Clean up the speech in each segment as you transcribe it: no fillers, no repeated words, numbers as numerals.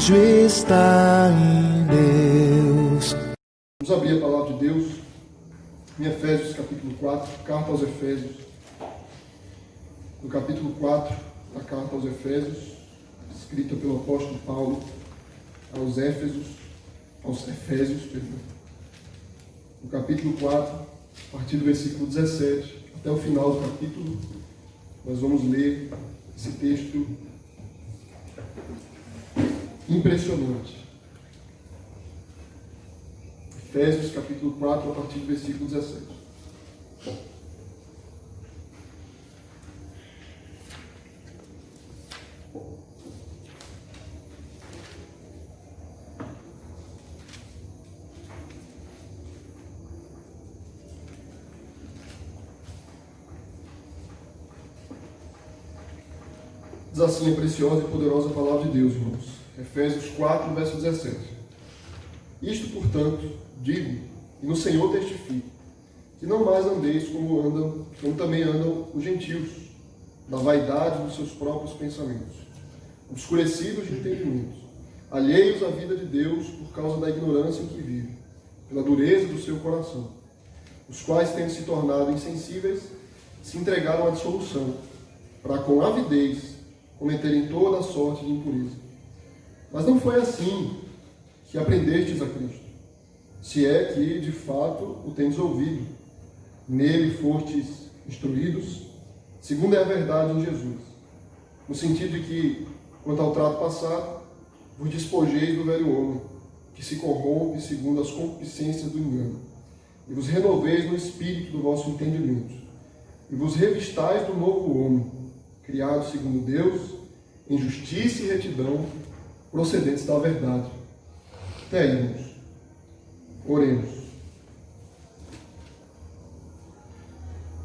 refúgio está em Deus. Vamos abrir a palavra de Deus em Efésios capítulo 4, carta aos Efésios. No capítulo 4 da carta aos Efésios, escrita pelo apóstolo Paulo aos Efésios, no capítulo 4, a partir do versículo 17 até o final do capítulo, nós vamos ler esse texto impressionante. Efésios capítulo 4, a partir do versículo 17. Diz assim a preciosa e poderosa palavra de Deus, irmãos. Efésios 4, verso 17. Isto, portanto, digo, e no Senhor testifico, que não mais andeis como também andam os gentios, da vaidade dos seus próprios pensamentos, obscurecidos de entendimento, alheios à vida de Deus por causa da ignorância em que vivem, pela dureza do seu coração, os quais, tendo se tornado insensíveis, se entregaram à dissolução, para com avidez cometerem toda a sorte de impureza. Mas não foi assim que aprendestes a Cristo, se é que, de fato, o tendes ouvido. Nele fostes instruídos, segundo é a verdade em Jesus, no sentido de que, quanto ao trato passado, vos despojeis do velho homem, que se corrompe segundo as concupiscências do engano, e vos renoveis no espírito do vosso entendimento, e vos revistais do novo homem, criado segundo Deus, em justiça e retidão, procedentes da verdade. Até aí, irmãos. Oremos.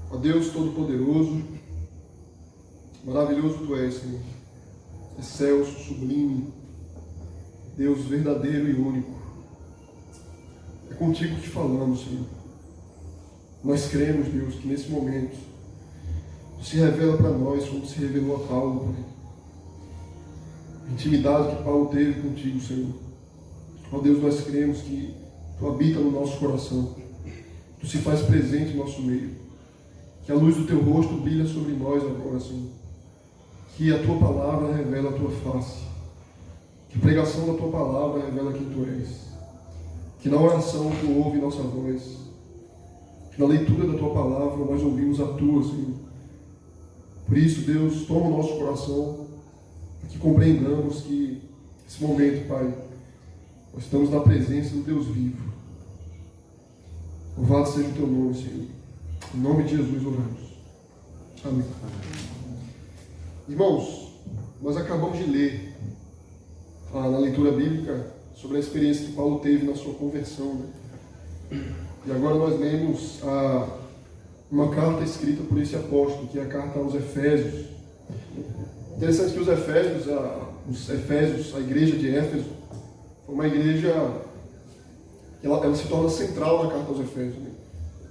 Ó Deus Todo-Poderoso, maravilhoso Tu és, Senhor, excelso, sublime, Deus verdadeiro e único. É contigo que falamos, Senhor. Nós cremos, Deus, que nesse momento se revela para nós como se revelou a Paulo, Pai. A intimidade que Paulo teve contigo, Senhor. Ó Deus, nós cremos que Tu habita no nosso coração, Tu se faz presente no nosso meio, que a luz do Teu rosto brilha sobre nós agora, Senhor, que a Tua palavra revela a Tua face, que a pregação da Tua palavra revela quem Tu és, que na oração Tu ouve nossa voz, que na leitura da Tua palavra nós ouvimos a Tua, Senhor. Por isso, Deus, toma o nosso coração, para que compreendamos que nesse momento, Pai, nós estamos na presença do Deus vivo. Louvado seja o Teu nome, Senhor. Em nome de Jesus oramos. Amém. Irmãos, nós acabamos de ler na leitura bíblica sobre a experiência que Paulo teve na sua conversão, né? E agora nós lemos uma carta escrita por esse apóstolo, que é a carta aos Efésios. Interessante que os Efésios, a igreja de Éfeso, foi uma igreja que ela se torna central na carta aos Efésios, né?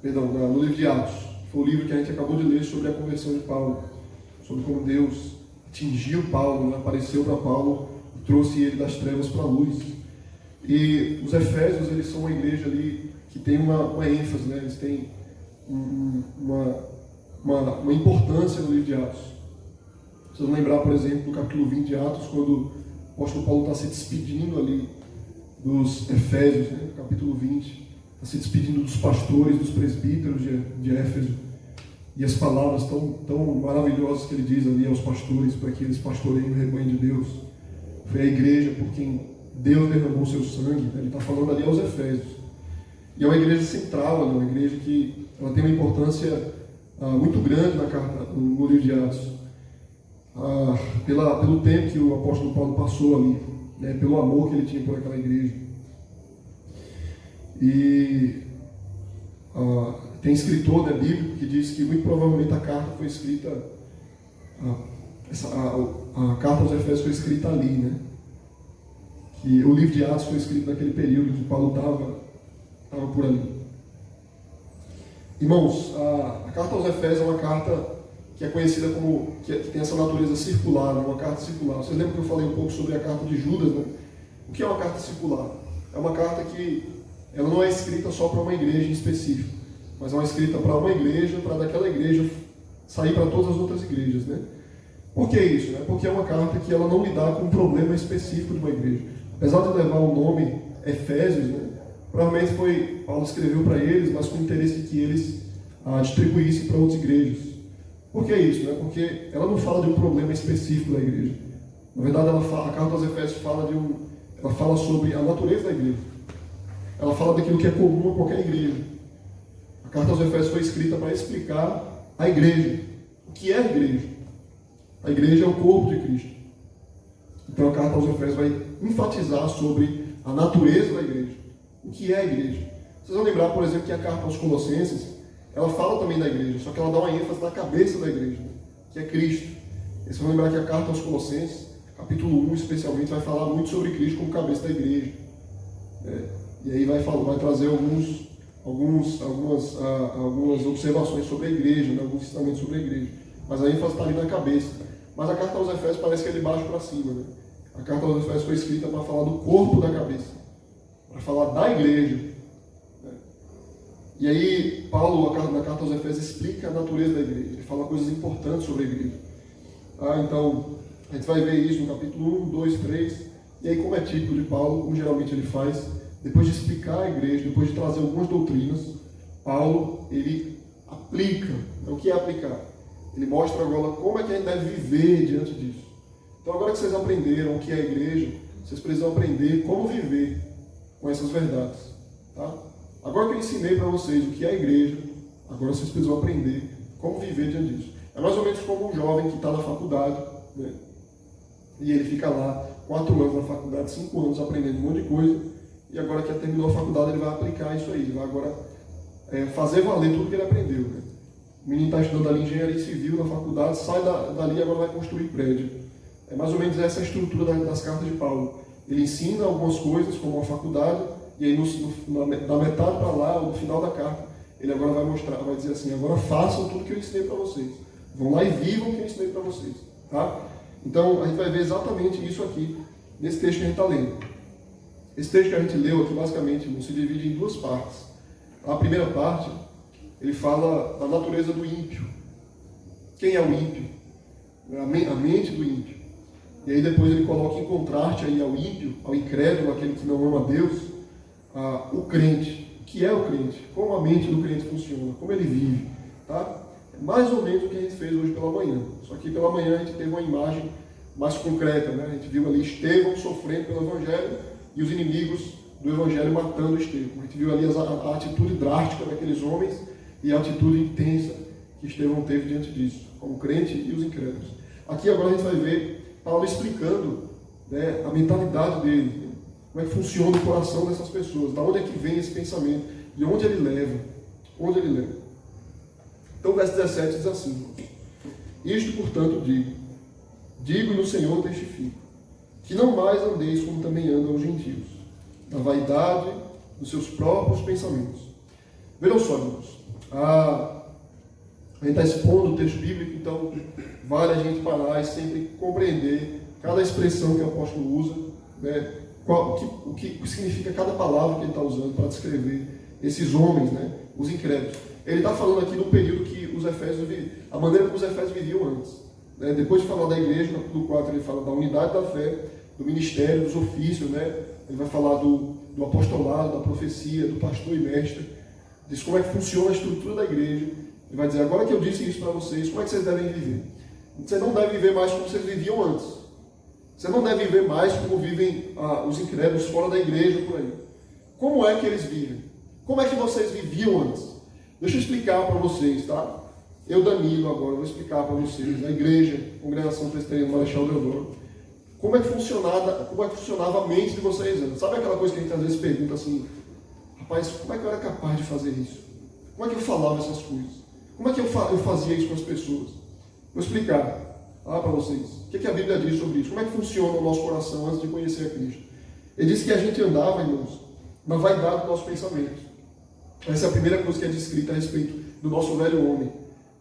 Perdão, no livro de Atos. Foi o livro que a gente acabou de ler sobre a conversão de Paulo, sobre como Deus atingiu Paulo, né? Apareceu para Paulo e trouxe ele das trevas para a luz. E os Efésios, eles são uma igreja ali que tem uma ênfase, né? Eles têm uma importância no livro de Atos. Vocês vão lembrar, por exemplo, do capítulo 20 de Atos, quando o apóstolo Paulo está se despedindo ali dos Efésios, né? No capítulo 20, está se despedindo dos pastores, dos presbíteros de Éfeso, e as palavras tão maravilhosas que ele diz ali aos pastores, para que eles pastoreiem o rebanho de Deus. Foi a igreja por quem Deus derramou seu sangue, né? Ele está falando ali aos Efésios. E é uma igreja central, né? Uma igreja que ela tem uma importância muito grande na carta, no livro de Atos, pelo tempo que o apóstolo Paulo passou ali, né? Pelo amor que ele tinha por aquela igreja. E tem escritor, né, bíblico que diz que muito provavelmente a carta foi escrita, a carta aos Efésios foi escrita ali, né? Que o livro de Atos foi escrito naquele período que Paulo estava por ali. Irmãos, a carta aos Efésios é uma carta que é conhecida como, que tem essa natureza circular, né? Uma carta circular. Vocês lembram que eu falei um pouco sobre a carta de Judas, né? O que é uma carta circular? É uma carta que ela não é escrita só para uma igreja em específico, mas é uma escrita para uma igreja, para daquela igreja sair para todas as outras igrejas, né? Por que isso? Né? Porque é uma carta que ela não lidar com um problema específico de uma igreja. Apesar de levar o nome Efésios, né? Provavelmente Paulo escreveu para eles, mas com o interesse de que eles distribuíssem para outras igrejas. Por que isso? Né? Porque ela não fala de um problema específico da igreja. Na verdade, a carta aos Efésios ela fala sobre a natureza da igreja. Ela fala daquilo que é comum a qualquer igreja. A carta aos Efésios foi escrita para explicar a igreja. O que é a igreja? A igreja é o corpo de Cristo. Então a carta aos Efésios vai enfatizar sobre a natureza da igreja. O que é a igreja? Vocês vão lembrar, por exemplo, que a carta aos Colossenses, ela fala também da igreja, só que ela dá uma ênfase na cabeça da igreja, que é Cristo. E vocês vão lembrar que a carta aos Colossenses, capítulo 1 especialmente, vai falar muito sobre Cristo como cabeça da igreja. E aí vai trazer algumas observações sobre a igreja, né? Alguns ensinamentos sobre a igreja. Mas a ênfase está ali na cabeça. Mas a carta aos Efésios parece que é de baixo para cima, né? A carta aos Efésios foi escrita para falar do corpo da cabeça, para falar da igreja. Né? E aí, Paulo, na carta aos Efésios, explica a natureza da igreja. Ele fala coisas importantes sobre a igreja. Então, a gente vai ver isso no capítulo 1, 2, 3. E aí, como é típico de Paulo, como geralmente ele faz, depois de explicar a igreja, depois de trazer algumas doutrinas, Paulo, ele aplica. O que é aplicar? Ele mostra agora como é que a gente deve viver diante disso. Então, agora que vocês aprenderam o que é a igreja, vocês precisam aprender como viver com essas verdades. Tá? Agora que eu ensinei para vocês o que é a igreja, agora vocês precisam aprender como viver diante disso. É mais ou menos como um jovem que está na faculdade, né? E ele fica lá 4 anos na faculdade, 5 anos aprendendo um monte de coisa, e agora que terminou a faculdade ele vai aplicar isso aí, ele vai agora fazer valer tudo que ele aprendeu. Né? O menino está estudando ali engenharia civil na faculdade, sai dali e agora vai construir prédio. É mais ou menos essa a estrutura das cartas de Paulo. Ele ensina algumas coisas, como a faculdade, e aí da metade para lá, no final da carta, ele agora vai dizer assim, agora façam tudo que eu ensinei para vocês. Vão lá e vivam o que eu ensinei para vocês. Tá? Então, a gente vai ver exatamente isso aqui, nesse texto que a gente está lendo. Esse texto que a gente leu aqui, basicamente, se divide em 2 partes. A primeira parte, ele fala da natureza do ímpio. Quem é o ímpio? A mente do ímpio. E aí depois ele coloca em contraste aí ao ímpio, ao incrédulo, aquele que não ama Deus, o crente. O que é o crente? Como a mente do crente funciona? Como ele vive? Tá? É mais ou menos o que a gente fez hoje pela manhã. Só que pela manhã a gente teve uma imagem mais concreta. Né? A gente viu ali Estevão sofrendo pelo Evangelho e os inimigos do Evangelho matando Estevão. A gente viu ali a atitude drástica daqueles homens e a atitude intensa que Estevão teve diante disso, como crente e os incrédulos. Aqui agora a gente vai ver Paulo explicando, né, a mentalidade dele, como é que funciona o coração dessas pessoas, da onde é que vem esse pensamento, de onde ele leva. Então o verso 17 diz assim: isto, portanto, digo e no Senhor testifico, que não mais andeis como também andam os gentios, na vaidade dos seus próprios pensamentos. Vejam só, irmãos, a gente está expondo o texto bíblico, então vale a gente parar e sempre compreender cada expressão que o apóstolo usa, né? O que significa cada palavra que ele está usando para descrever esses homens, né? Os incrédulos. Ele está falando aqui do período que os Efésios viviam, a maneira como os Efésios viviam antes. Né? Depois de falar da igreja, no capítulo 4, ele fala da unidade da fé, do ministério, dos ofícios, né? Ele vai falar do apostolado, da profecia, do pastor e mestre, diz como é que funciona a estrutura da igreja. Ele vai dizer, agora que eu disse isso para vocês, como é que vocês devem viver? Você não deve viver mais como vocês viviam antes. Você não deve viver mais como vivem os incrédulos fora da igreja por aí. Como é que eles vivem? Como é que vocês viviam antes? Deixa eu explicar para vocês, tá? Eu, Danilo, agora vou explicar para vocês, a igreja, a Congregação Presbiteriana Marechal Deodoro, como é que funcionava a mente de vocês antes. Sabe aquela coisa que a gente às vezes pergunta assim, rapaz, como é que eu era capaz de fazer isso? Como é que eu falava essas coisas? Como é que eu fazia isso com as pessoas? Vou explicar para vocês. O que a Bíblia diz sobre isso? Como é que funciona o nosso coração antes de conhecer a Cristo? Ele diz que a gente andava, irmãos, na vaidade do nosso pensamento. Essa é a primeira coisa que é descrita a respeito do nosso velho homem.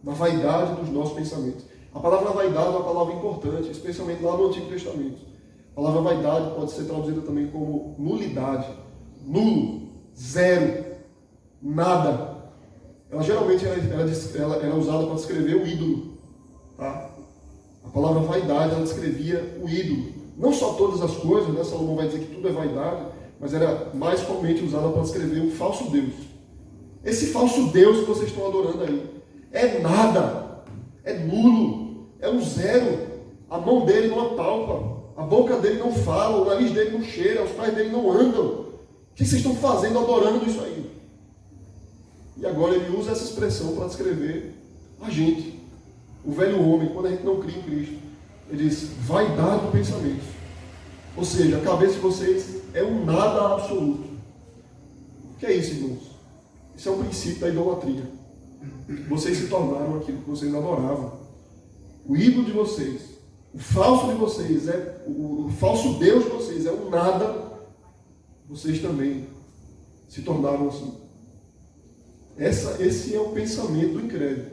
Na vaidade dos nossos pensamentos. A palavra vaidade é uma palavra importante, especialmente lá no Antigo Testamento. A palavra vaidade pode ser traduzida também como nulidade, nulo, zero, nada. Ela geralmente era usada para descrever o ídolo. Tá? A palavra vaidade, ela descrevia o ídolo. Não só todas as coisas, né? Salomão vai dizer que tudo é vaidade, mas era mais comumente usada para descrever o falso Deus. Esse falso Deus que vocês estão adorando aí é nada, é nulo, é um zero. A mão dele não apalpa, a boca dele não fala, o nariz dele não cheira, os pés dele não andam. O que vocês estão fazendo adorando isso aí? E agora ele usa essa expressão para descrever a gente, o velho homem, quando a gente não cria em Cristo. Ele diz, vaidade do pensamento. Ou seja, a cabeça de vocês é um nada absoluto. O que é isso, irmãos? Isso é um princípio da idolatria. Vocês se tornaram aquilo que vocês adoravam. O ídolo de vocês, o falso de vocês, o falso Deus de vocês é um nada. Vocês também se tornaram assim. Esse é o pensamento do incrédulo.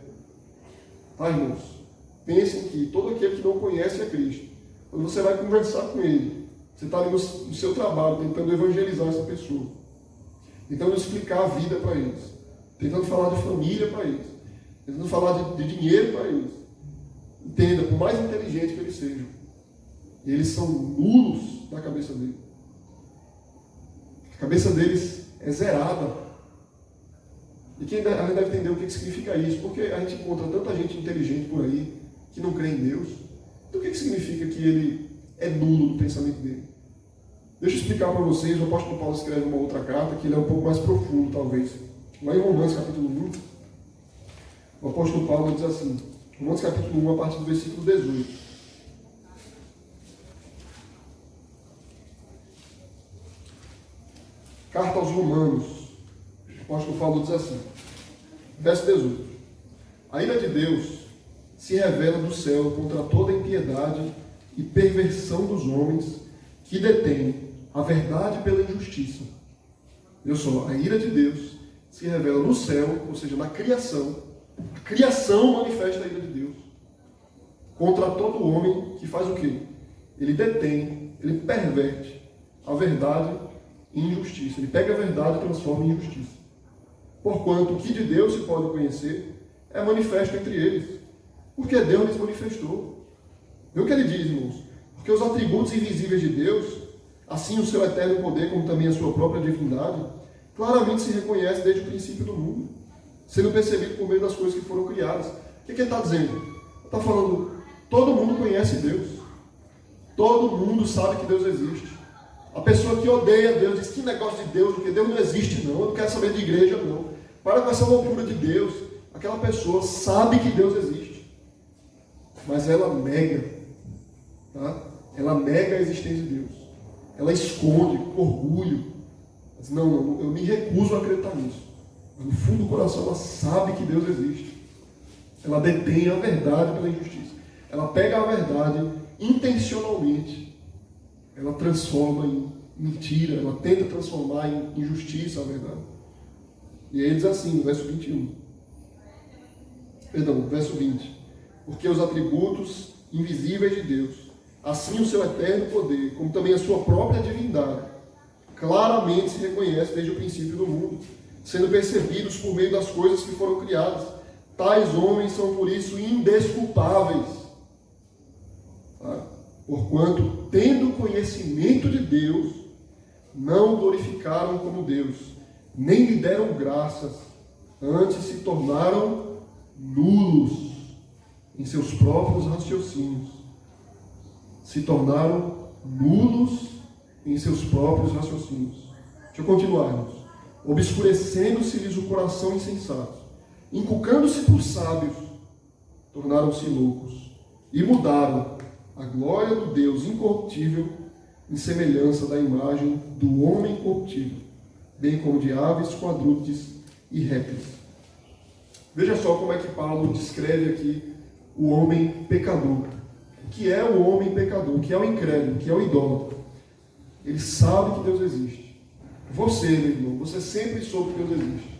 Tá, irmãos? Pensem que todo aquele que não conhece a Cristo, quando você vai conversar com ele, você está ali no seu trabalho, tentando evangelizar essa pessoa, tentando explicar a vida para eles, tentando falar de família para eles, tentando falar de dinheiro para eles. Entenda, por mais inteligente que eles sejam, eles são nulos na cabeça deles. A cabeça deles é zerada. E quem deve entender o que significa isso, porque a gente encontra tanta gente inteligente por aí que não crê em Deus. Então o que significa que ele é nulo no pensamento dele? Deixa eu explicar para vocês. O apóstolo Paulo escreve uma outra carta que ele é um pouco mais profundo, talvez. Lá em Romanos capítulo 1, o apóstolo Paulo diz assim, Romanos capítulo 1, a partir do versículo 18. Carta aos Romanos, o apóstolo Paulo diz assim, verso 18. A ira de Deus se revela do céu contra toda impiedade e perversão dos homens que detêm a verdade pela injustiça. Olha só, a ira de Deus se revela no céu, ou seja, na criação. A criação manifesta a ira de Deus contra todo homem que faz o quê? Ele detém, ele perverte a verdade em injustiça. Ele pega a verdade e transforma em injustiça. Porquanto o que de Deus se pode conhecer é manifesto entre eles, porque Deus lhes manifestou. Vê o que ele diz, irmãos? Porque os atributos invisíveis de Deus, assim o seu eterno poder, como também a sua própria divindade, claramente se reconhece desde o princípio do mundo, sendo percebido por meio das coisas que foram criadas. O que ele está dizendo? Ele está falando, todo mundo conhece Deus. Todo mundo sabe que Deus existe. A pessoa que odeia Deus diz, que negócio de Deus, porque Deus não existe não, eu não quero saber de igreja não. Para com essa loucura de Deus. Aquela pessoa sabe que Deus existe, mas ela nega, tá? Ela nega a existência de Deus. Ela esconde, com orgulho. Diz, não, eu me recuso a acreditar nisso. Mas no fundo do coração ela sabe que Deus existe. Ela detém a verdade pela injustiça. Ela pega a verdade intencionalmente. Ela transforma em mentira. Ela tenta transformar em injustiça a verdade. E aí ele diz assim, no verso 21. Perdão, verso 20. Porque os atributos invisíveis de Deus, assim o seu eterno poder, como também a sua própria divindade, claramente se reconhece desde o princípio do mundo, sendo percebidos por meio das coisas que foram criadas. Tais homens são por isso indesculpáveis. Tá? Porquanto, tendo conhecimento de Deus, não o glorificaram como Deus, nem lhe deram graças, antes se tornaram nulos em seus próprios raciocínios. Se tornaram nulos em seus próprios raciocínios. Deixa eu continuar, irmãos. Obscurecendo-se-lhes o coração insensato, inculcando-se por sábios, tornaram-se loucos e mudaram a glória do Deus incorruptível em semelhança da imagem do homem corruptível, bem como de aves, quadrúpedes e répteis. Veja só como é que Paulo descreve aqui o homem pecador. O que é o homem pecador? O que é o incrédulo? O que é o idólatra? Ele sabe que Deus existe. Você, meu irmão, você sempre soube que Deus existe.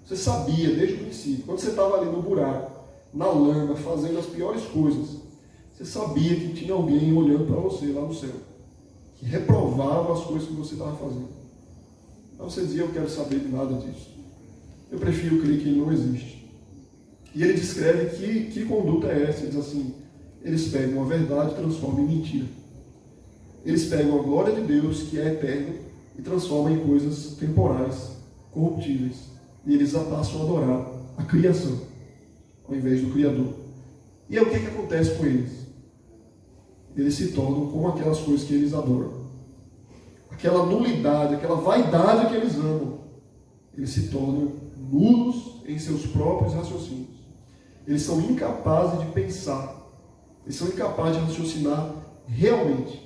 Você sabia desde o princípio. Quando você estava ali no buraco, na lama, fazendo as piores coisas, você sabia que tinha alguém olhando para você lá no céu. que reprovavam as coisas que você estava fazendo. Aí você dizia, eu quero saber de nada disso. Eu prefiro crer que ele não existe. E ele descreve que conduta é essa. Ele diz assim, eles pegam a verdade e transformam em mentira. Eles pegam a glória de Deus, que é eterna, e transformam em coisas temporais, corruptíveis. E eles passam a adorar a criação, ao invés do Criador. E aí o que acontece com eles? Eles se tornam como aquelas coisas que eles adoram. Aquela nulidade, aquela vaidade que eles amam. Eles se tornam nulos em seus próprios raciocínios. Eles são incapazes de pensar. Eles são incapazes de raciocinar realmente.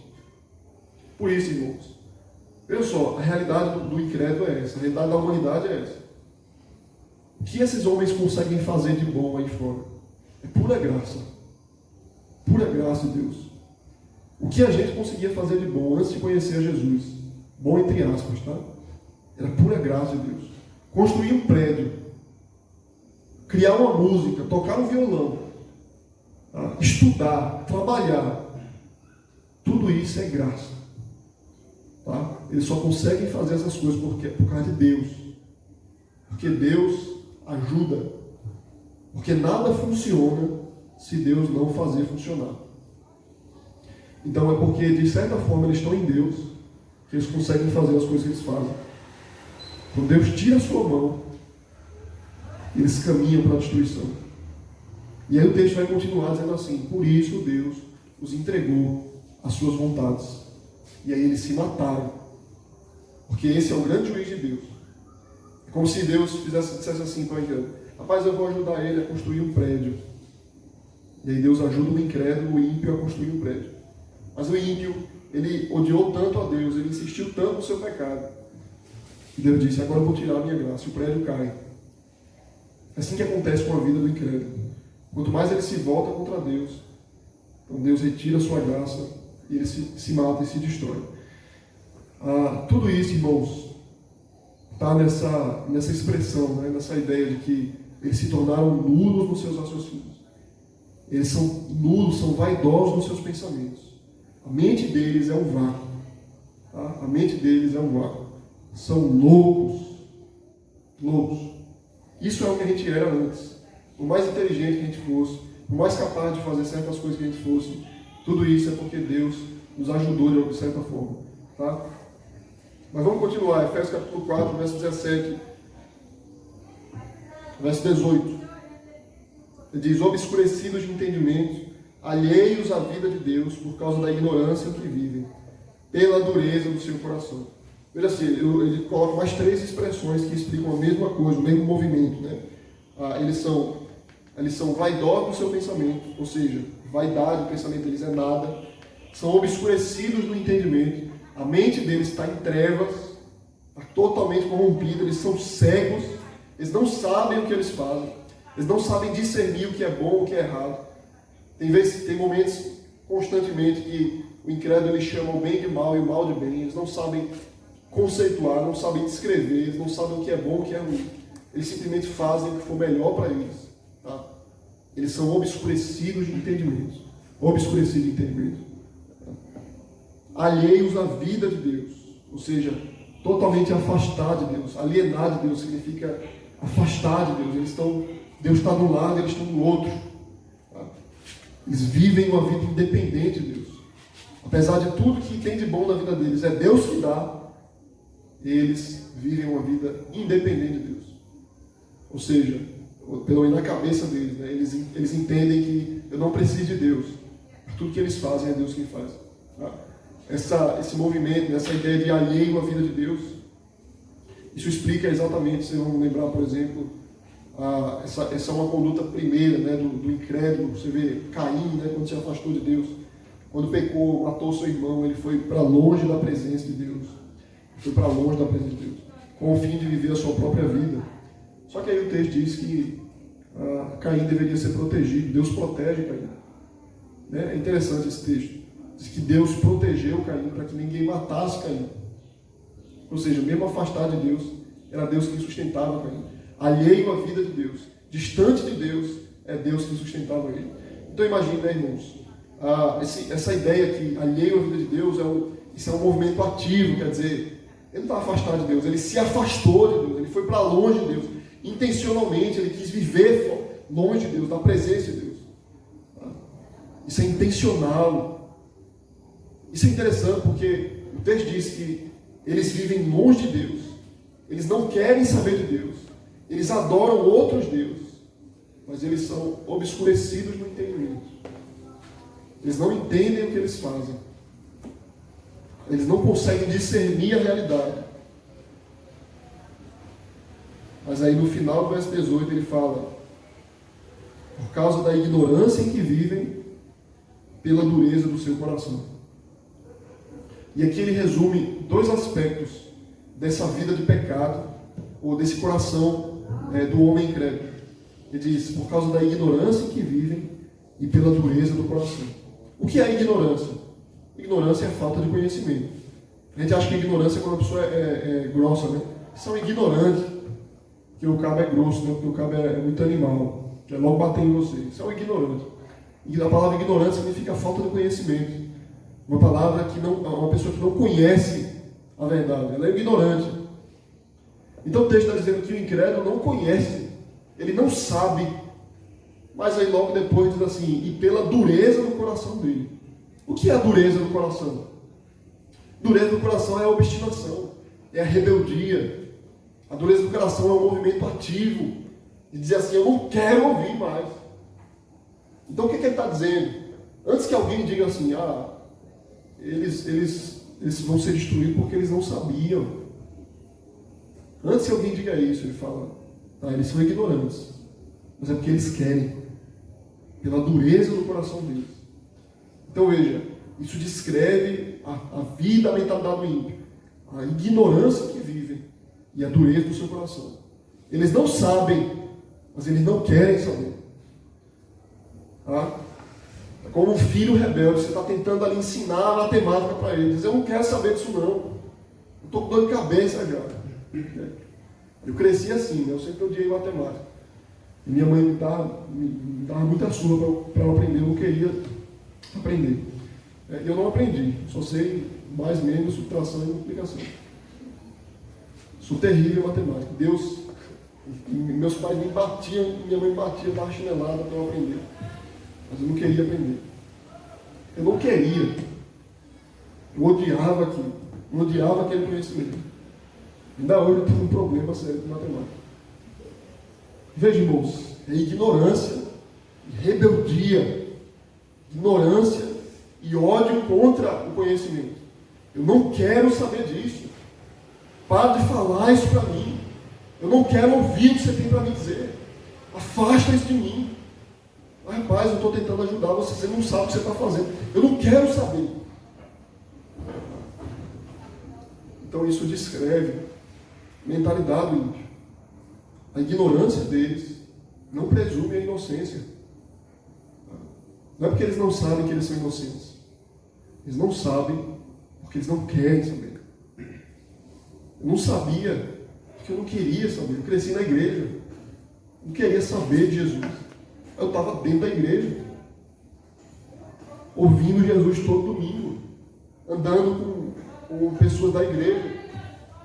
Por isso, irmãos, veja só, a realidade do incrédulo é essa, a realidade da humanidade é essa. O que esses homens conseguem fazer de bom aí fora? É pura graça. Pura graça de Deus. O que a gente conseguia fazer de bom antes de conhecer a Jesus? Bom entre aspas, tá? Era pura graça de Deus. Construir um prédio, criar uma música, tocar um violão, tá? Estudar, trabalhar. Tudo isso é graça. Tá? Eles só conseguem fazer essas coisas por causa de Deus. Porque Deus ajuda. Porque nada funciona se Deus não fazer funcionar. Então é porque, de certa forma, eles estão em Deus que eles conseguem fazer as coisas que eles fazem. Quando Deus tira a sua mão, eles caminham para a destruição. E aí o texto vai continuar dizendo assim, por isso Deus os entregou às suas vontades. E aí eles se mataram. Porque esse é o grande juiz de Deus. É como se Deus dissesse assim para o incrédulo, rapaz, eu vou ajudar ele a construir um prédio. E aí Deus ajuda o incrédulo, o ímpio, a construir um prédio. Mas o ímpio, ele odiou tanto a Deus, ele insistiu tanto no seu pecado, que Deus disse, agora eu vou tirar a minha graça, e o prédio cai. É assim que acontece com a vida do incrédulo. Quanto mais ele se volta contra Deus, então Deus retira a sua graça, e ele se mata e se destrói. Tudo isso, irmãos, está nessa expressão, né? Nessa ideia de que eles se tornaram nulos nos seus raciocínios. Eles são nulos, são vaidosos nos seus pensamentos. A mente deles é um vácuo. Tá? A mente deles é um vácuo. São loucos. Loucos. Isso é o que a gente era antes. Por mais inteligente que a gente fosse, por mais capaz de fazer certas coisas que a gente fosse, tudo isso é porque Deus nos ajudou de certa forma. Tá? Mas vamos continuar. Efésios capítulo 4, verso 17. Verso 18. Ele diz, obscurecidos de entendimento, alheios à vida de Deus por causa da ignorância em que vivem, pela dureza do seu coração. Veja assim, ele coloca mais 3 expressões que explicam a mesma coisa, o mesmo movimento. Né? Eles são vaidosos no seu pensamento, ou seja, vaidade, o pensamento deles é nada. São obscurecidos no entendimento, a mente deles está em trevas, está totalmente corrompida, eles são cegos, eles não sabem o que eles fazem. Eles não sabem discernir o que é bom e o que é errado. Tem momentos constantemente que o incrédulo ele chama o bem de mal e o mal de bem. Eles não sabem conceituar, não sabem descrever, eles não sabem o que é bom e o que é ruim. Eles simplesmente fazem o que for melhor para eles. Tá? Eles são obscurecidos de entendimento. Obscurecidos de entendimento. Alheios à vida de Deus. Ou seja, totalmente afastar de Deus. Alienar de Deus significa afastar de Deus. Deus está de um lado, eles estão do outro. Tá? Eles vivem uma vida independente de Deus. Apesar de tudo que tem de bom na vida deles, é Deus que dá, eles vivem uma vida independente de Deus. Ou seja, pelo menos na cabeça deles, né? Eles entendem que eu não preciso de Deus. Tudo que eles fazem é Deus quem faz. Tá? Esse movimento, essa ideia de alheio à vida de Deus, isso explica exatamente, vocês vão lembrar, por exemplo, essa é uma conduta primeira, né, do incrédulo. Você vê Caim, né, quando se afastou de Deus, quando pecou, matou seu irmão, ele foi para longe da presença de Deus. Foi para longe da presença de Deus, com o fim de viver a sua própria vida. Só que aí o texto diz que Caim deveria ser protegido. Deus protege Caim. Né? É interessante esse texto. Diz que Deus protegeu Caim para que ninguém matasse Caim. Ou seja, mesmo afastado de Deus, era Deus quem sustentava Caim. Alheio à vida de Deus, distante de Deus, é Deus que sustentava ele. Então imagine, né, irmãos, essa ideia que alheio à vida de Deus Isso é um movimento ativo, quer dizer, ele não está afastado de Deus, ele se afastou de Deus, ele foi para longe de Deus. Intencionalmente, ele quis viver longe de Deus, da presença de Deus. Isso é intencional. Isso é interessante porque o texto diz que eles vivem longe de Deus. Eles não querem saber de Deus. Eles adoram outros deuses. Mas eles são obscurecidos no entendimento. Eles não entendem o que eles fazem. Eles não conseguem discernir a realidade. Mas aí no final do verso 18 ele fala: por causa da ignorância em que vivem, pela dureza do seu coração. E aqui ele resume dois aspectos dessa vida de pecado, ou desse coração do homem incrédulo. Ele diz: por causa da ignorância em que vivem e pela dureza do coração. O que é ignorância? Ignorância é falta de conhecimento. A gente acha que ignorância é quando a pessoa é grossa, né? São ignorantes, que o cabo é grosso, né? Porque o cabo é muito animal, que é logo bater em você. Isso é um ignorante. E a palavra ignorância significa falta de conhecimento. Uma palavra que não, uma pessoa que não conhece a verdade, ela é ignorante. Então o texto está dizendo que o incrédulo não conhece, ele não sabe, mas aí logo depois diz assim: e pela dureza do coração dele. O que é a dureza do coração? Dureza do coração é a obstinação, é a rebeldia. A dureza do coração é um movimento ativo de dizer assim: eu não quero ouvir mais. Então o que ele está dizendo? Antes que alguém diga assim: eles vão ser destruídos porque eles não sabiam. Antes que alguém diga isso, ele fala: eles são ignorantes, mas é porque eles querem, pela dureza do coração deles. Então veja, isso descreve a vida, a mentalidade do ímpio, a ignorância que vivem e a dureza do seu coração. Eles não sabem, mas eles não querem saber. É como um filho rebelde, você está tentando ali ensinar a matemática para ele. Diz: eu não quero saber disso não, eu estou com dor de cabeça já. Eu cresci assim, né? Eu sempre odiei matemática. E minha mãe me dava muita surra para eu aprender, eu não queria aprender. Eu não aprendi, só sei mais menos subtração e multiplicação. Sou terrível em matemática. Meus pais me batiam, minha mãe me batia, eu dava chinelada para eu aprender. Mas eu não queria aprender. Eu não queria. Eu odiava aquilo. Eu odiava aquele conhecimento. Ainda hoje eu tenho um problema sério com matemática. Veja, irmãos, é ignorância, rebeldia, ignorância e ódio contra o conhecimento. Eu não quero saber disso. Para de falar isso para mim. Eu não quero ouvir o que você tem para me dizer. Afasta isso de mim. Mas, rapaz, eu estou tentando ajudar você. Você não sabe o que você está fazendo. Eu não quero saber. Então isso descreve a mentalidade do ímpio. A ignorância deles não presume a inocência. Não é porque eles não sabem que eles são inocentes. Eles não sabem porque eles não querem saber. Eu não sabia porque eu não queria saber. Eu cresci na igreja. Não queria saber de Jesus. Eu estava dentro da igreja, ouvindo Jesus todo domingo, andando com pessoas da igreja.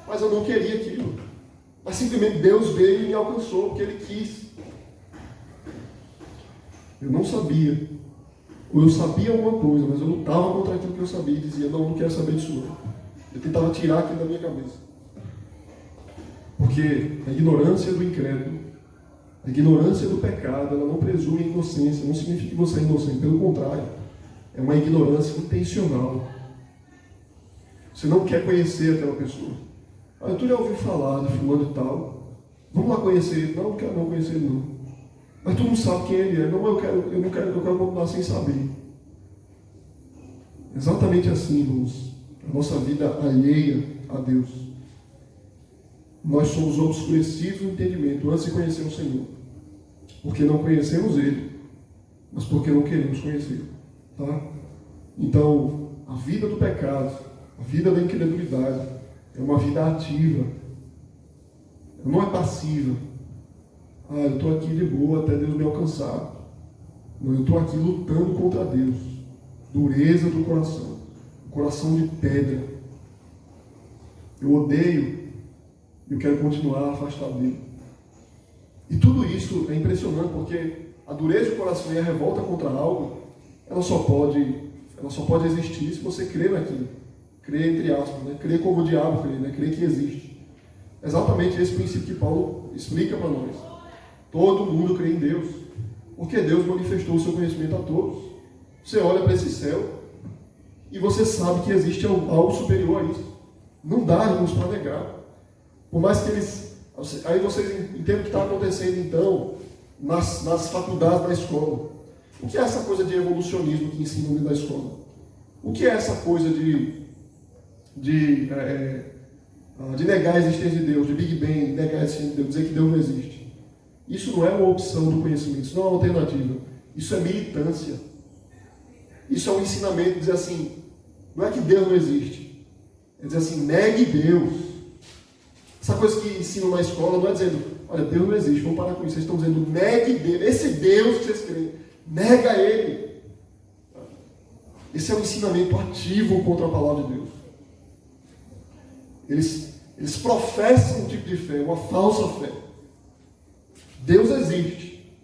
Mas eu não queria aquilo. Mas simplesmente Deus veio e me alcançou porque Ele quis. Eu não sabia. Ou eu sabia alguma coisa, mas eu lutava contra aquilo que eu sabia e dizia: não quero saber disso não. Eu tentava tirar aquilo da minha cabeça. Porque a ignorância do incrédulo, a ignorância do pecado, ela não presume a inocência. Não significa que você é inocente. Pelo contrário, é uma ignorância intencional. Você não quer conhecer aquela pessoa. Tu já ouviu falar de fulano e tal? Vamos lá conhecer ele. Não quero não conhecer ele não. Mas tu não sabe quem ele é. Não, eu quero continuar sem saber. Exatamente assim, irmãos, a nossa vida alheia a Deus. Nós somos obscurecidos no entendimento antes de conhecer o Senhor. Porque não conhecemos Ele, mas porque não queremos conhecê-lo. Tá? Então, a vida do pecado, a vida da incredulidade, é uma vida ativa. Não é passiva. Eu estou aqui de boa até Deus me alcançar. Não, eu estou aqui lutando contra Deus. Dureza do coração. O coração de pedra. Eu odeio e eu quero continuar afastado dele. E tudo isso é impressionante, porque a dureza do coração e a revolta contra algo, ela só pode existir se você crer naquilo. Crer entre aspas, né? Crer como o diabo crê, né? Crer que existe. Exatamente esse princípio que Paulo explica para nós. Todo mundo crê em Deus, porque Deus manifestou o seu conhecimento a todos. Você olha para esse céu e você sabe que existe algo superior a isso. Não dá, irmãos, para negar. Por mais que eles... Aí vocês entendem o que está acontecendo, então, nas faculdades da escola. O que é essa coisa de evolucionismo que ensinam dentro da escola? O que é essa coisa de negar a existência de Deus, de Big Bang, negar a existência de Deus, dizer que Deus não existe? Isso não é uma opção do conhecimento, isso não é uma alternativa. Isso é militância. Isso é um ensinamento, dizer assim, não é que Deus não existe. É dizer assim, negue Deus. Essa coisa que ensinam na escola não é dizendo, olha, Deus não existe, vamos parar com isso. Vocês estão dizendo, negue Deus. Esse Deus que vocês creem, nega Ele. Esse é um ensinamento ativo contra a palavra de Deus. Eles professam um tipo de fé, uma falsa fé. Deus existe,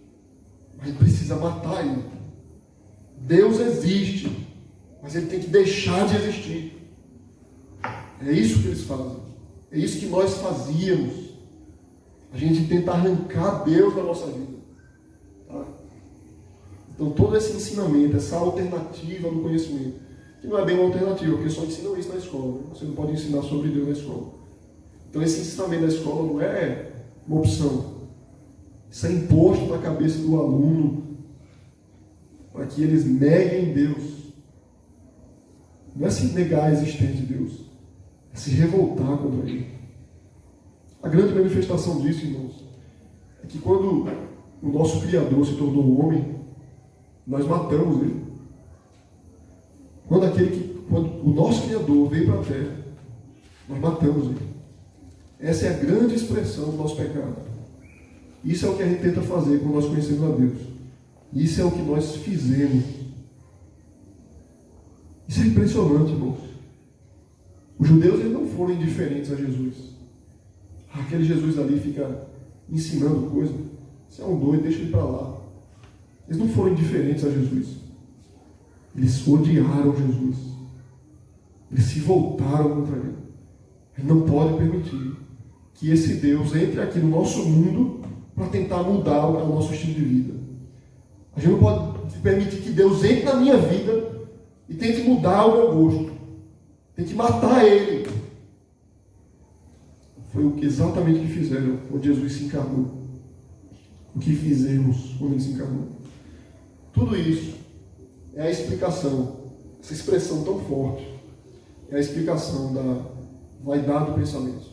mas precisa matar Ele. Deus existe, mas Ele tem que deixar de existir. É isso que eles fazem. É isso que nós fazíamos. A gente tenta arrancar Deus da nossa vida. Tá? Então todo esse ensinamento, essa alternativa no conhecimento, que não é bem uma alternativa, porque só ensinam isso na escola. Né? Você não pode ensinar sobre Deus na escola. Então esse ensinamento da escola não é uma opção. Isso é imposto na cabeça do aluno para que eles neguem Deus. Não é se negar a existência de Deus, é se revoltar contra Ele. A grande manifestação disso, irmãos, é que quando o nosso Criador se tornou homem, nós matamos Ele. Quando o nosso Criador veio para a Terra, nós matamos Ele. Essa é a grande expressão do nosso pecado. Isso é o que a gente tenta fazer quando nós conhecemos a Deus. Isso é o que nós fizemos. Isso é impressionante, irmãos. Os judeus eles não foram indiferentes a Jesus. Aquele Jesus ali fica ensinando coisa. Você é um doido, deixa ele para lá. Eles não foram indiferentes a Jesus. Eles odiaram Jesus. Eles se voltaram contra ele. Ele não pode permitir que esse Deus entre aqui no nosso mundo para tentar mudar o nosso estilo de vida. A gente não pode permitir que Deus entre na minha vida e tente mudar o meu gosto. Tem que matar Ele. Foi exatamente o que fizeram quando Jesus se encarnou. O que fizemos quando Ele se encarnou. Tudo isso é a explicação, essa expressão tão forte, é a explicação da vaidade do pensamento,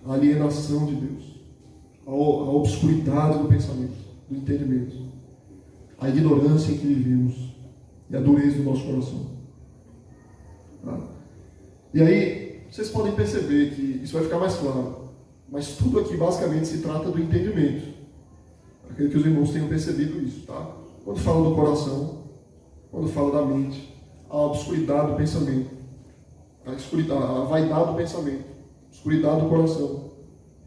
a alienação de Deus, a obscuridade do pensamento, do entendimento, a ignorância em que vivemos e a dureza do nosso coração. Tá? E aí, vocês podem perceber que isso vai ficar mais claro, mas tudo aqui basicamente se trata do entendimento. Acredito que os irmãos tenham percebido isso, tá? Quando fala do coração, quando fala da mente, a obscuridade do pensamento, a vaidade do pensamento, a obscuridade do coração,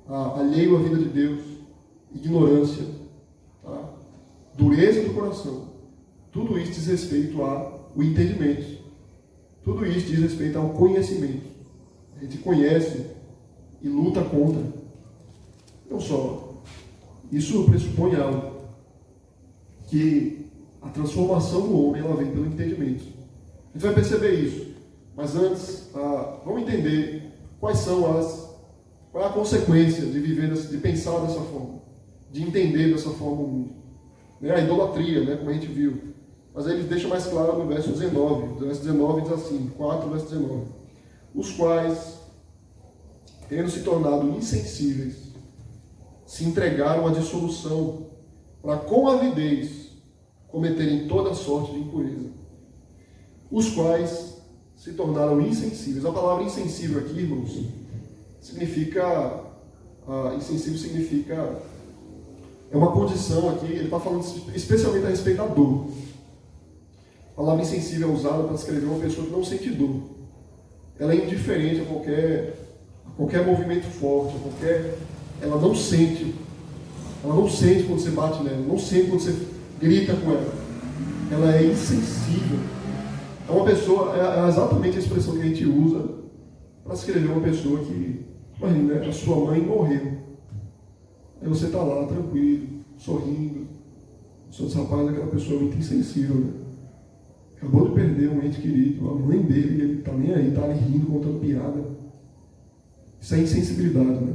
a alheio à vida de Deus, ignorância, tá? Dureza do coração, tudo isso diz respeito ao entendimento, tudo isso diz respeito ao conhecimento. A gente conhece e luta contra. Não só, isso pressupõe algo, que a transformação do homem ela vem pelo entendimento. A gente vai perceber isso. Mas antes, vamos entender qual é a consequência de viver, de pensar dessa forma, de entender dessa forma o mundo. A idolatria, como a gente viu. Mas aí ele deixa mais claro no verso 19. O verso 19 diz assim, 4, verso 19. Os quais, tendo se tornado insensíveis, se entregaram à dissolução, para com avidez cometerem toda sorte de impureza. Os quais se tornaram insensíveis. A palavra insensível aqui, irmãos, significa... insensível significa... É uma condição aqui, ele está falando especialmente a respeito da dor. A palavra insensível é usada para descrever uma pessoa que não sente dor. Ela é indiferente a qualquer movimento forte, ela não sente. Ela não sente quando você bate nela, não sente quando você grita com ela. Ela é insensível. É uma pessoa, é exatamente a expressão que a gente usa para descrever uma pessoa que, imagina, né, a sua mãe morreu. Aí você está lá, tranquilo, sorrindo. Você diz, rapaz, aquela pessoa é muito insensível, né? Acabou de perder um ente querido, a mãe dele, ele está nem aí, está ali rindo, contando piada. Isso é insensibilidade, né?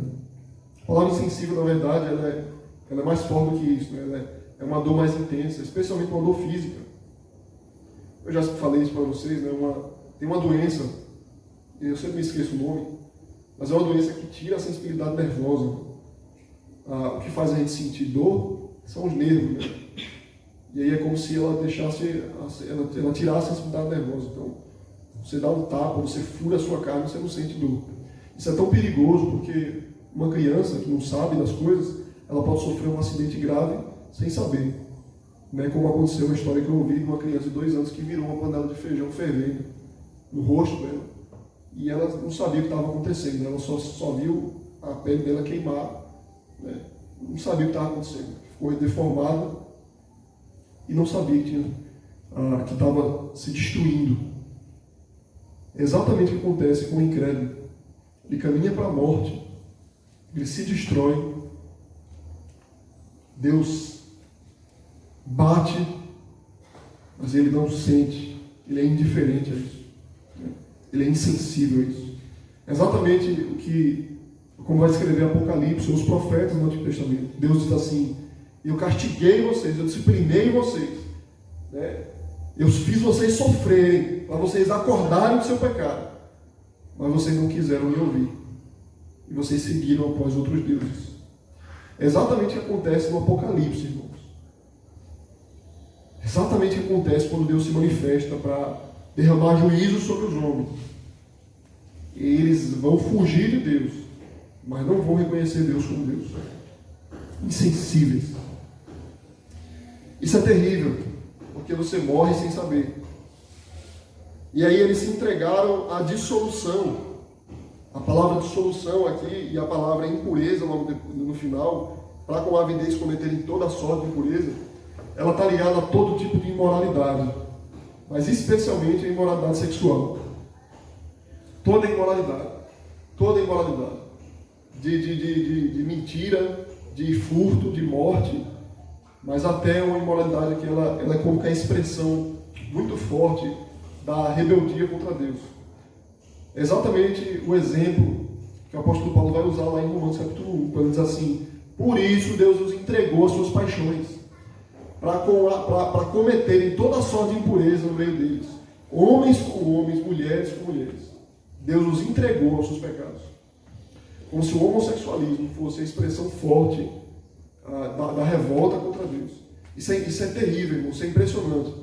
A palavra insensível, na verdade, ela é mais forte do que isso, né? Ela é uma dor mais intensa, especialmente uma dor física. Eu já falei isso para vocês, né? Tem uma doença, eu sempre me esqueço o nome, mas é uma doença que tira a sensibilidade nervosa. O que faz a gente sentir dor são os nervos, né? E aí é como se ela deixasse, ela tirasse a sensibilidade nervosa. Então, você dá um tapa, você fura a sua carne, você não sente dor. Isso é tão perigoso porque uma criança que não sabe das coisas, ela pode sofrer um acidente grave sem saber. Né? Como aconteceu uma história que eu ouvi de uma criança de 2 anos que virou uma panela de feijão fervendo no rosto dela. E ela não sabia o que estava acontecendo, ela só viu a pele dela queimar, né? Não sabia o que estava acontecendo. Ficou deformada e não sabia que estava se destruindo. É exatamente o que acontece com o incrédulo. Ele caminha para a morte, ele se destrói, Deus bate, mas ele não sente, ele é indiferente a isso, né? Ele é insensível a isso. É exatamente como vai escrever Apocalipse, os profetas no Antigo Testamento. Deus diz assim: eu castiguei vocês, eu disciplinei vocês, né? Eu fiz vocês sofrerem, para vocês acordarem do seu pecado, mas vocês não quiseram me ouvir, e vocês seguiram após outros deuses. É exatamente o que acontece no Apocalipse, irmãos. É exatamente o que acontece quando Deus se manifesta para derramar juízo sobre os homens. E eles vão fugir de Deus, mas não vão reconhecer Deus como Deus. Insensíveis. Isso é terrível, porque você morre sem saber. E aí eles se entregaram à dissolução. A palavra dissolução aqui e a palavra impureza no final, para com avidez cometerem toda sorte de impureza, ela está ligada a todo tipo de imoralidade, mas especialmente a imoralidade sexual. Toda imoralidade. De mentira, de furto, de morte, mas até uma imoralidade que ela é como que a expressão muito forte da rebeldia contra Deus. É exatamente o exemplo que o apóstolo Paulo vai usar lá em Romanos capítulo 1, quando ele diz assim: por isso Deus os entregou às suas paixões, para cometerem toda sorte de impureza no meio deles, homens com homens, mulheres com mulheres. Deus os entregou aos seus pecados. Como se o homossexualismo fosse a expressão forte da revolta contra Deus. Isso é terrível, irmão, isso é impressionante.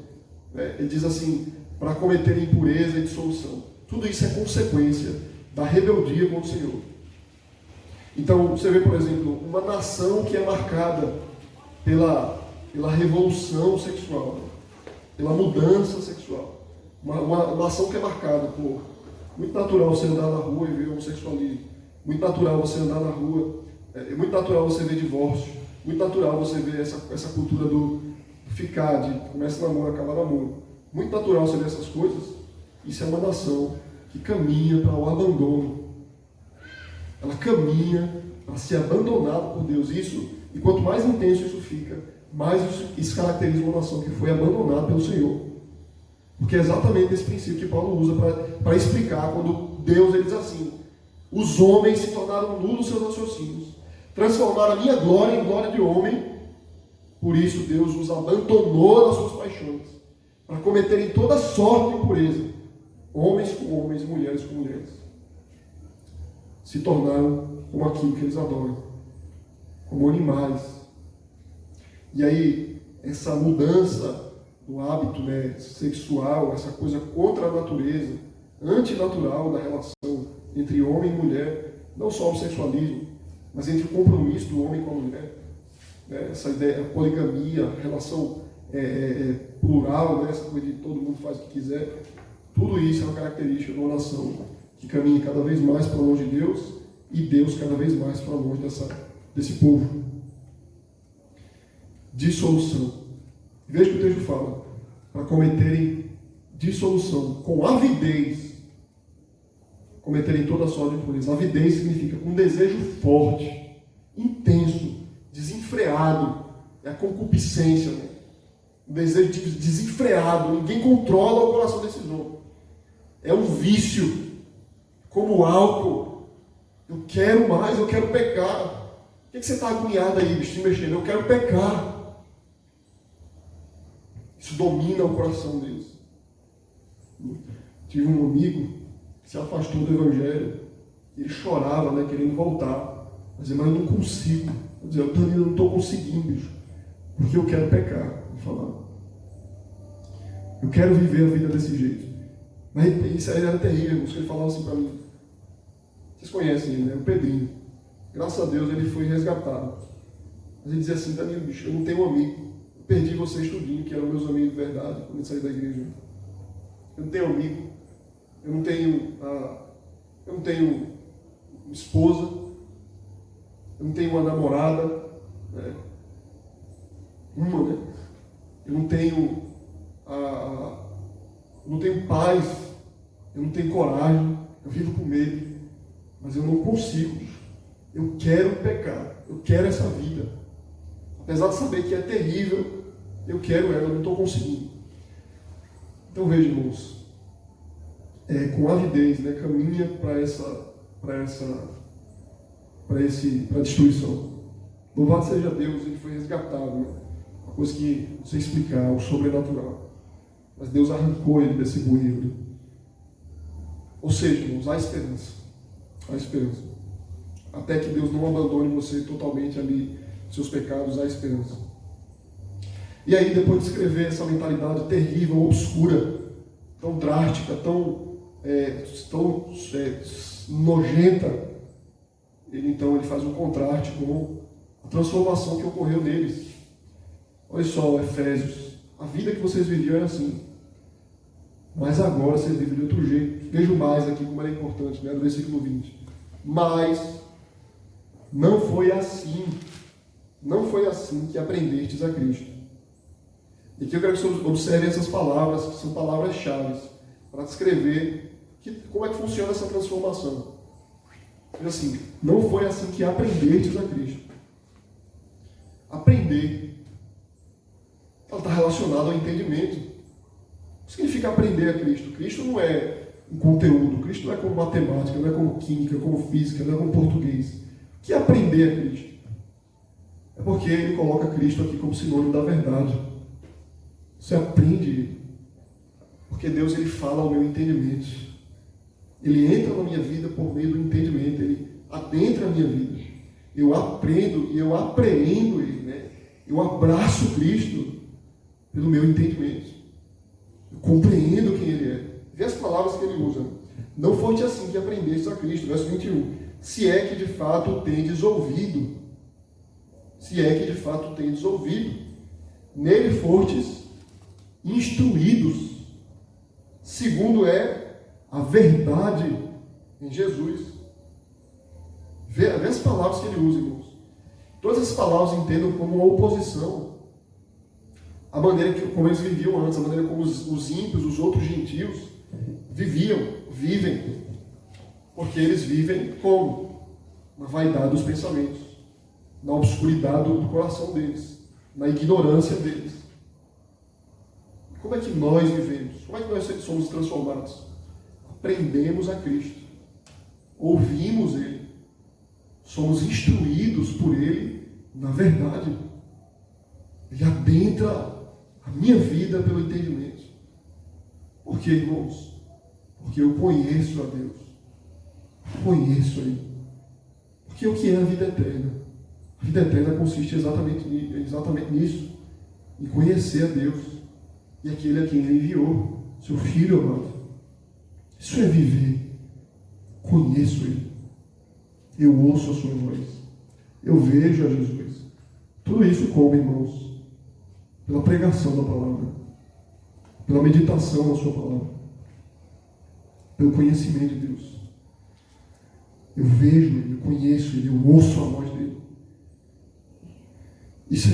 Ele diz assim: para cometerem impureza e dissolução. Tudo isso é consequência da rebeldia contra o Senhor. Então, você vê, por exemplo, uma nação que é marcada pela revolução sexual, pela mudança sexual. Uma nação que é marcada por... Muito natural você andar na rua e ver homossexualismo. Muito natural você andar na rua. É muito natural você ver divórcio. Muito natural você ver essa cultura do ficar, de começa namoro, acaba namoro. Muito natural você ver essas coisas. Isso é uma nação que caminha para o abandono. Ela caminha para ser abandonada por Deus. E quanto mais intenso isso fica, mais isso caracteriza uma nação que foi abandonada pelo Senhor. Porque é exatamente esse princípio que Paulo usa para explicar quando Deus ele diz assim: os homens se tornaram nus nos seus raciocínios, transformaram a minha glória em glória de homem, por isso Deus os abandonou nas suas paixões, para cometerem toda sorte de impureza, homens com homens, mulheres com mulheres. Se tornaram como aquilo que eles adoram, como animais. E aí, essa mudança do hábito, né, sexual, essa coisa contra a natureza, antinatural da relação entre homem e mulher, não só o sexualismo, mas entre o compromisso do homem com a mulher, né, essa ideia, a poligamia, a relação plural, né? Essa coisa de todo mundo faz o que quiser. Tudo isso é uma característica de uma nação que caminha cada vez mais para longe de Deus e Deus cada vez mais para longe desse povo. Dissolução. Veja o que o texto fala. Para cometerem dissolução com avidez, cometerem toda a sorte de impureza. Avidez significa um desejo forte, intenso, desenfreado. É a concupiscência, né? Um desejo desenfreado. Ninguém controla o coração desse homem. É um vício, como o álcool. Eu quero mais, eu quero pecar. Por que você está agoniado aí, bicho, mexendo? Eu quero pecar. Isso domina o coração deles. Tive um amigo que se afastou do Evangelho. Ele chorava, né, querendo voltar. Mas eu não consigo. Eu não estou conseguindo, bicho. Porque eu quero pecar. Vou falar. Eu quero viver a vida desse jeito. Mas isso aí era terrível, irmãos. Ele falava assim para mim. Vocês conhecem ele, né? O Pedrinho. Graças a Deus ele foi resgatado. Mas ele dizia assim: Danilo, bicho, eu não tenho um amigo. Eu perdi vocês tudinho, que eram meus amigos de verdade, quando eu saí da igreja. Eu não tenho amigo. Eu não tenho esposa. Eu não tenho uma namorada. Né? Né? Eu não tenho paz. Eu não tenho coragem. Eu vivo com medo. Mas eu não consigo. Eu quero pecar. Eu quero essa vida. Apesar de saber que é terrível, eu quero ela, eu não estou conseguindo. Então veja, irmãos, com avidez, né, caminha para a destruição. Louvado seja Deus, ele foi resgatado. Né? Uma coisa que não sei explicar, o sobrenatural. Mas Deus arrancou ele desse bueiro. Ou seja, irmãos, há esperança. Há esperança. Até que Deus não abandone você totalmente ali, seus pecados, há esperança. E aí, depois de escrever essa mentalidade terrível, obscura, tão drástica, tão nojenta, ele faz um contraste com a transformação que ocorreu neles. Olha só, Efésios, a vida que vocês viviam era assim, mas agora vocês vivem de outro jeito. Veja mais aqui como é importante, né, no versículo 20. Mas não foi assim que aprendestes a Cristo. E aqui eu quero que você observe essas palavras, que são palavras-chave, para descrever como é que funciona essa transformação. Diz assim, não foi assim que aprendestes a Cristo. Aprender, ela está relacionada ao entendimento. O que significa aprender a Cristo? Cristo não é um conteúdo, Cristo não é como matemática, não é como química, como física, não é como português. O que é aprender a Cristo? É porque ele coloca Cristo aqui como sinônimo da verdade. Você aprende, porque Deus ele fala ao meu entendimento. Ele entra na minha vida por meio do entendimento, ele adentra a minha vida. Eu aprendo e eu apreendo ele, né? Eu abraço Cristo pelo meu entendimento. Eu compreendo quem ele é. Vê as palavras que ele usa. Não foi assim que aprendeste a Cristo. Verso 21. Se é que de fato tendes ouvido. Se é que de fato tendes ouvido. Nele fostes instruídos, segundo é a verdade em Jesus. Vê as palavras que ele usa, irmãos. Todas as palavras entendam como uma oposição à maneira como eles viviam antes, a maneira como os ímpios, os outros gentios, vivem. Porque eles vivem como? Na vaidade dos pensamentos, na obscuridade do coração deles, na ignorância deles. Como é que nós vivemos? Como é que nós somos transformados? Aprendemos a Cristo, ouvimos Ele, somos instruídos por Ele na verdade. Ele adentra a minha vida pelo entendimento. Por quê, irmãos? Porque eu conheço a Deus. Conheço Ele. Porque o que é a vida eterna? A vida eterna consiste exatamente nisso. Em conhecer a Deus. E aquele a quem Ele enviou, seu Filho amado. Isso é viver. Conheço Ele. Eu ouço a sua voz. Eu vejo a Jesus. Tudo isso como, irmãos? Pela pregação da palavra. pela meditação na sua palavra, pelo conhecimento de Deus. Eu vejo Ele, eu conheço Ele, eu ouço a voz dele. Isso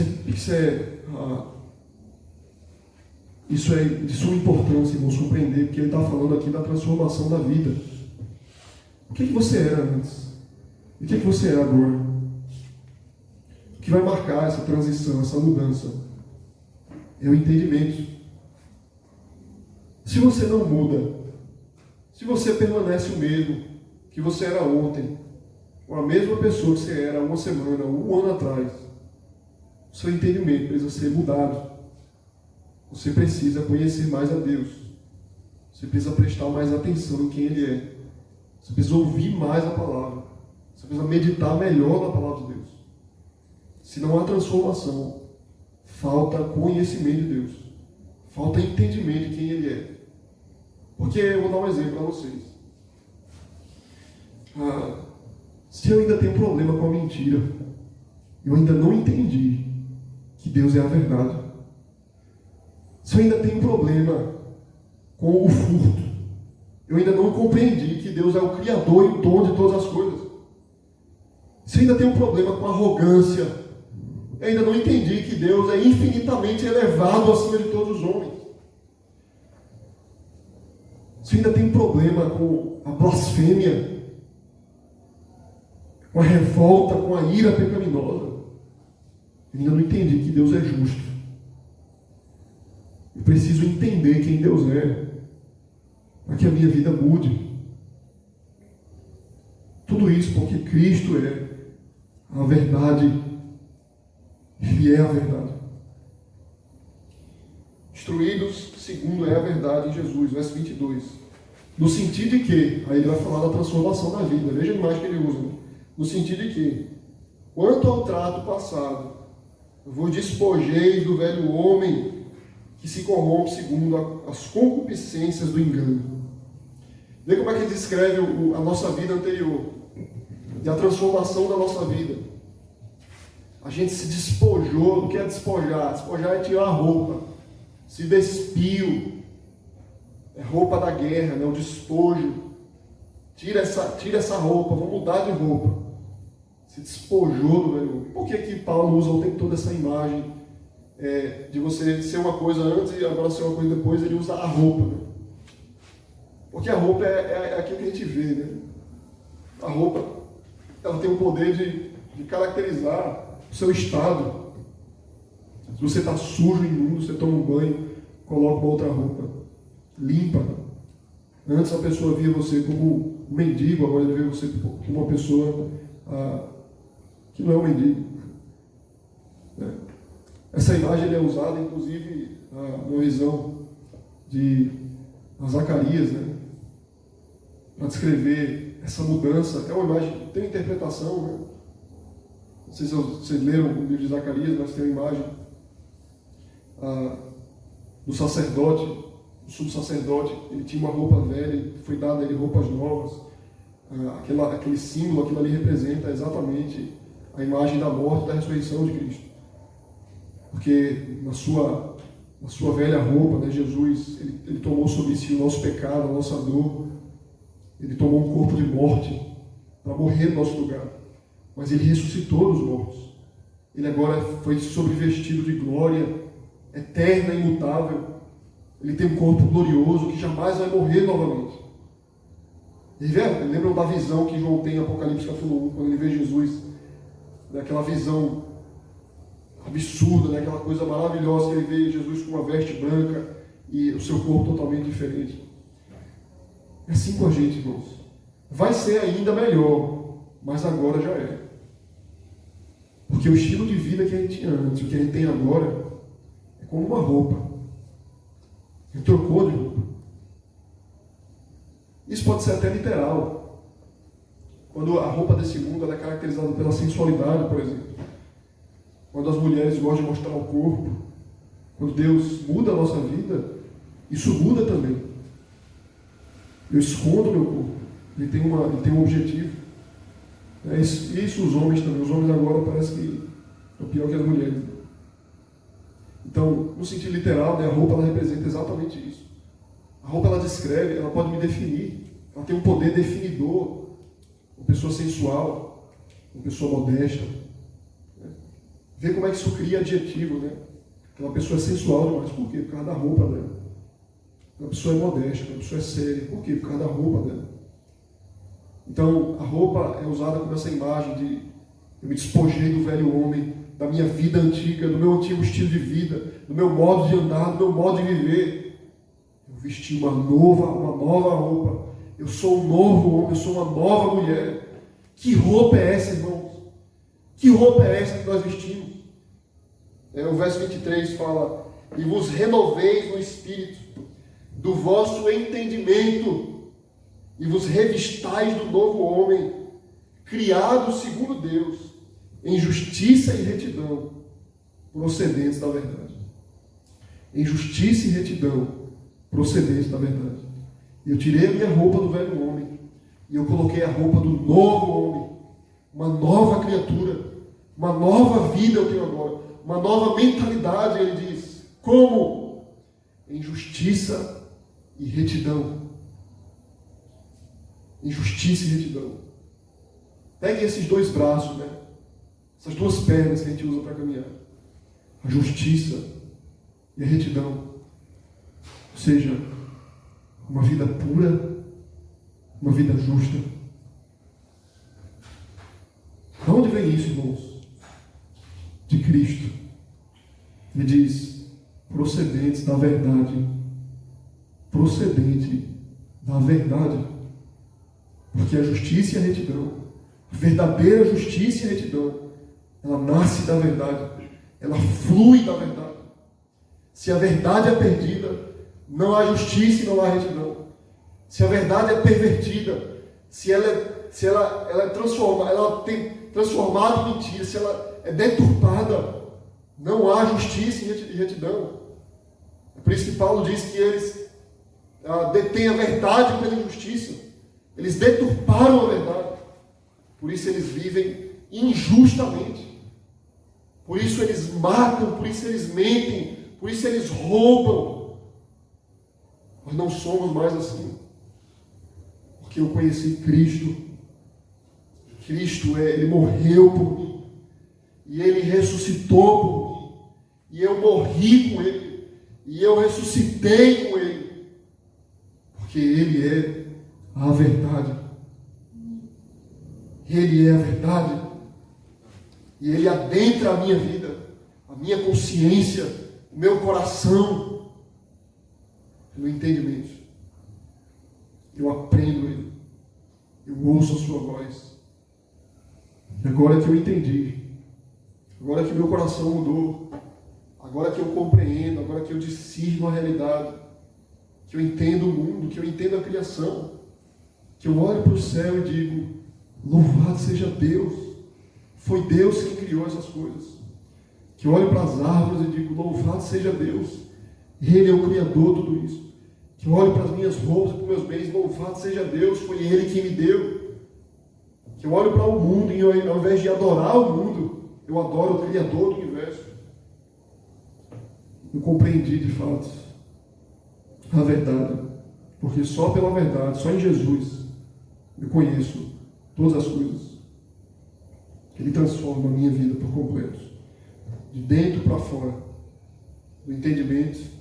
é de suma importância, irmãos, compreender, porque ele está falando aqui da transformação da vida. O que você era antes? E o que você é agora? O que vai marcar essa transição, essa mudança? É o entendimento. Se você não muda, se você permanece o mesmo que você era ontem, ou a mesma pessoa que você era uma semana, um ano atrás, o seu entendimento precisa ser mudado. Você precisa conhecer mais a Deus. Você precisa prestar mais atenção em quem Ele é. Você precisa ouvir mais a palavra. Você precisa meditar melhor na palavra de Deus. Se não há transformação, falta conhecimento de Deus. Falta entendimento de quem Ele é. Porque eu vou dar um exemplo para vocês. Se eu ainda tenho problema com a mentira, eu ainda não entendi que Deus é a verdade. Se eu ainda tenho problema com o furto, eu ainda não compreendi que Deus é o Criador e o dono de todas as coisas. Se eu ainda tenho problema com a arrogância, eu ainda não entendi que Deus é infinitamente elevado acima de todos os homens. Se eu ainda tenho problema com a blasfêmia, com a revolta, com a ira pecaminosa, eu ainda não entendi que Deus é justo. Eu preciso entender quem Deus é, para que a minha vida mude. Tudo isso porque Cristo é a verdade. Ele é a verdade. Instruídos segundo é a verdade em Jesus, verso 22. No sentido de que, aí ele vai falar da transformação da vida. Veja a imagem que ele usa. No sentido de que, quanto ao trato passado, vos despojeis do velho homem que se corrompe segundo as concupiscências do engano. Vê como é que ele descreve a nossa vida anterior e a transformação da nossa vida. A gente se despojou. O que é despojar? Despojar é tirar a roupa. Se despiu. É roupa da guerra, né? O despojo. Tira essa roupa, vamos mudar de roupa. Se despojou do velho homem. Por que Paulo usa o tempo todo essa imagem de você ser uma coisa antes e agora ser uma coisa depois? Ele usa a roupa, né? Porque a roupa é aquilo que a gente vê, né? A roupa, ela tem o poder de caracterizar o seu estado. Se você está sujo, imundo, você toma um banho, coloca uma outra roupa, limpa. Antes a pessoa via você como um mendigo, agora ele vê você como uma pessoa que não é um mendigo. Essa imagem é usada, inclusive, na visão de Zacarias, né? Para descrever essa mudança. É uma imagem, tem interpretação, né? Não sei se vocês leram o livro de Zacarias, mas tem uma imagem do sacerdote, do sumo sacerdote. Ele tinha uma roupa velha, foi dada a ele roupas novas. Aquele símbolo, aquilo ali representa exatamente a imagem da morte e da ressurreição de Cristo. Porque na sua velha roupa, né, Jesus, ele tomou sobre si o nosso pecado, a nossa dor. Ele tomou um corpo de morte para morrer no nosso lugar. Mas ele ressuscitou dos mortos. Ele agora foi sobrevestido de glória eterna e imutável. Ele tem um corpo glorioso que jamais vai morrer novamente. Lembram da visão que João tem em Apocalipse capítulo 1, quando ele vê Jesus? Aquela visão absurda, né? Aquela coisa maravilhosa que ele vê Jesus com uma veste branca e o seu corpo totalmente diferente. É assim com a gente, irmãos. Vai ser ainda melhor, mas agora já é. Porque o estilo de vida que a gente tinha antes, o que a gente tem agora, é como uma roupa. Ele trocou de roupa. Isso pode ser até literal. Quando a roupa desse mundo ela é caracterizada pela sensualidade, por exemplo. Quando as mulheres gostam de mostrar o corpo. Quando Deus muda a nossa vida, isso muda também. Eu escondo o meu corpo. Ele tem um objetivo. Isso os homens também. Os homens agora parece que é pior que as mulheres. Então, no sentido literal, né, a roupa ela representa exatamente isso. A roupa ela descreve, ela pode me definir. Ela tem um poder definidor. Uma pessoa sensual, uma pessoa modesta. Né? Vê como é que isso cria adjetivo, né? Aquela pessoa é sensual demais. Por quê? Por causa da roupa dela. Aquela pessoa é modesta, aquela pessoa é séria. Por quê? Por causa da roupa dela. Então, a roupa é usada como essa imagem de eu me despojei do velho homem, da minha vida antiga, do meu antigo estilo de vida, do meu modo de andar, do meu modo de viver. Eu vesti uma nova roupa. Eu sou um novo homem, eu sou uma nova mulher. Que roupa é essa, irmãos? Que roupa é essa que nós vestimos? O verso 23 fala: e vos renoveis no espírito do vosso entendimento, e vos revistais do novo homem, criado segundo Deus, em justiça e retidão, procedentes da verdade. Em justiça e retidão, procedentes da verdade. E eu tirei a minha roupa do velho homem, e eu coloquei a roupa do novo homem, uma nova criatura, uma nova vida eu tenho agora, uma nova mentalidade, ele diz. Como? Em justiça e retidão. Em justiça e retidão. Pegue esses dois braços, né? Essas duas pernas que a gente usa para caminhar. A justiça e a retidão. Ou seja, uma vida pura, uma vida justa. De onde vem isso, irmãos? De Cristo. Ele diz, procedentes da verdade. Procedente da verdade. Porque a justiça e a retidão, a verdadeira justiça e a retidão, ela nasce da verdade, ela flui da verdade. Se a verdade é perdida, não há justiça e não há retidão. Se a verdade é pervertida, se ela é transformada, ela tem transformada em mentira, se ela é deturpada, não há justiça e retidão. É por isso que Paulo diz que eles detêm a verdade pela injustiça. Eles deturparam a verdade. Por isso eles vivem injustamente. Por isso eles matam, por isso eles mentem, por isso eles roubam. Nós não somos mais assim. Porque eu conheci Cristo. Cristo, Ele morreu por mim. E Ele ressuscitou por mim. E eu morri com Ele. E eu ressuscitei com Ele. Porque Ele é a verdade. Ele é a verdade. E Ele adentra a minha vida, a minha consciência, o meu coração, no entendimento. Eu aprendo Ele. Eu ouço a sua voz. E agora que eu entendi, agora que meu coração mudou, agora que eu compreendo, agora que eu discerno a realidade, que eu entendo o mundo, que eu entendo a criação, que eu olho para o céu e digo, louvado seja Deus. Foi Deus quem criou essas coisas. Que eu olho para as árvores e digo, louvado seja Deus. Ele é o Criador de tudo isso. Que eu olho para as minhas roupas, para os meus bens, louvado seja Deus, foi Ele quem me deu. Que eu olho para o mundo e ao invés de adorar o mundo, eu adoro o Criador do universo. Eu compreendi de fato a verdade. Porque só pela verdade, só em Jesus, eu conheço todas as coisas. Ele transforma a minha vida por completo. De dentro para fora. Do entendimento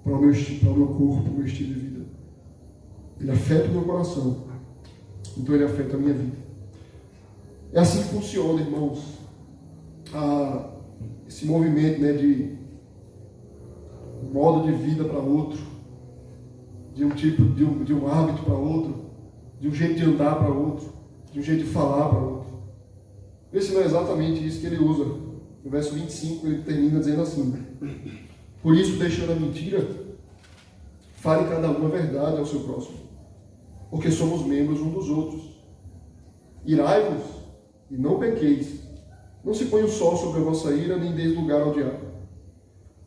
para o meu corpo, para o meu estilo de vida. Ele afeta o meu coração. Então ele afeta a minha vida. É assim que funciona, irmãos. Esse movimento, né, de um modo de vida para outro. De um hábito para outro. De um jeito de andar para outro. De um jeito de falar para outro. Vê se não é exatamente isso que ele usa. No verso 25 ele termina dizendo assim: por isso, deixando a mentira, fale cada um a verdade ao seu próximo, porque somos membros uns dos outros. Irai-vos e não pequeis. Não se ponha o sol sobre a vossa ira, nem deis lugar ao diabo.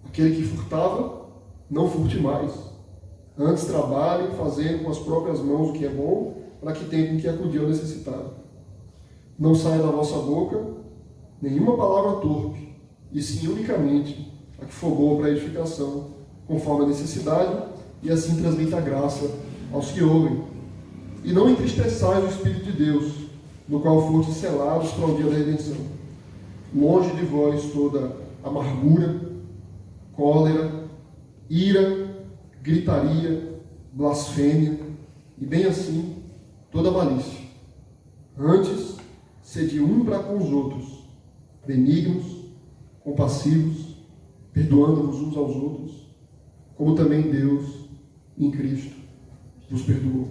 Aquele que furtava, não furte mais. Antes trabalhe, fazendo com as próprias mãos o que é bom, para que tenha com que acudir ao necessitado. Não saia da vossa boca nenhuma palavra torpe, e sim unicamente a que for boa para a edificação, conforme a necessidade, e assim transmita a graça aos que ouvem. E não entristeçais o Espírito de Deus, no qual fostes selados para o dia da redenção. Longe de vós toda amargura, cólera, ira, gritaria, blasfêmia, e bem assim toda malícia. Antes, sede um para com os outros, benignos, compassivos, perdoando-vos uns aos outros, como também Deus, em Cristo, vos perdoou.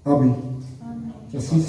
Amém. Que assim seja.